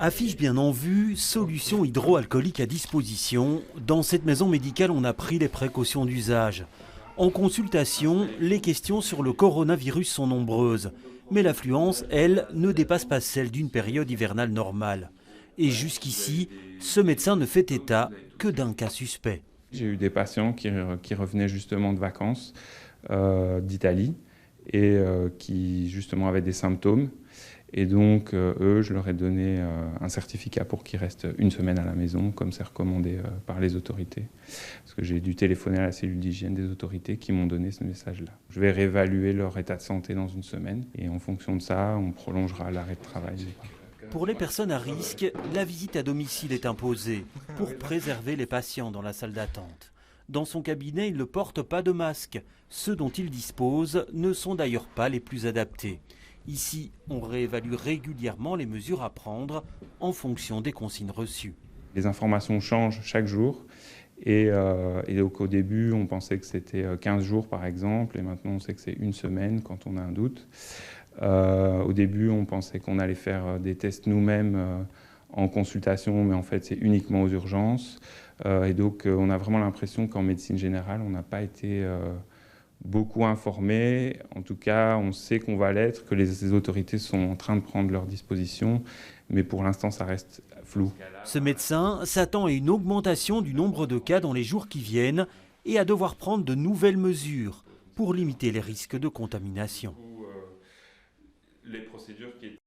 Affiche bien en vue, solution hydroalcoolique à disposition. Dans cette maison médicale, on a pris les précautions d'usage. En consultation, les questions sur le coronavirus sont nombreuses. Mais l'affluence, elle, ne dépasse pas celle d'une période hivernale normale. Et jusqu'ici, ce médecin ne fait état que d'un cas suspect. J'ai eu des patients qui revenaient justement de vacances d'Italie et qui justement avaient des symptômes. Et donc, eux, je leur ai donné un certificat pour qu'ils restent une semaine à la maison, comme c'est recommandé par les autorités. Parce que j'ai dû téléphoner à la cellule d'hygiène des autorités qui m'ont donné ce message-là. Je vais réévaluer leur état de santé dans une semaine. Et en fonction de ça, on prolongera l'arrêt de travail. Pour les personnes à risque, la visite à domicile est imposée pour préserver les patients dans la salle d'attente. Dans son cabinet, il ne porte pas de masque. Ceux dont il dispose ne sont d'ailleurs pas les plus adaptés. Ici, on réévalue régulièrement les mesures à prendre en fonction des consignes reçues. Les informations changent chaque jour. Et donc au début, on pensait que c'était 15 jours par exemple, et maintenant on sait que c'est une semaine quand on a un doute. Au début, on pensait qu'on allait faire des tests nous-mêmes en consultation, mais en fait c'est uniquement aux urgences. Et donc on a vraiment l'impression qu'en médecine générale, on n'a pas été beaucoup informés. En tout cas, on sait qu'on va l'être, que les autorités sont en train de prendre leurs dispositions, mais pour l'instant ça reste flou. Ce médecin s'attend à une augmentation du nombre de cas dans les jours qui viennent et à devoir prendre de nouvelles mesures pour limiter les risques de contamination. Les procédures qui étaient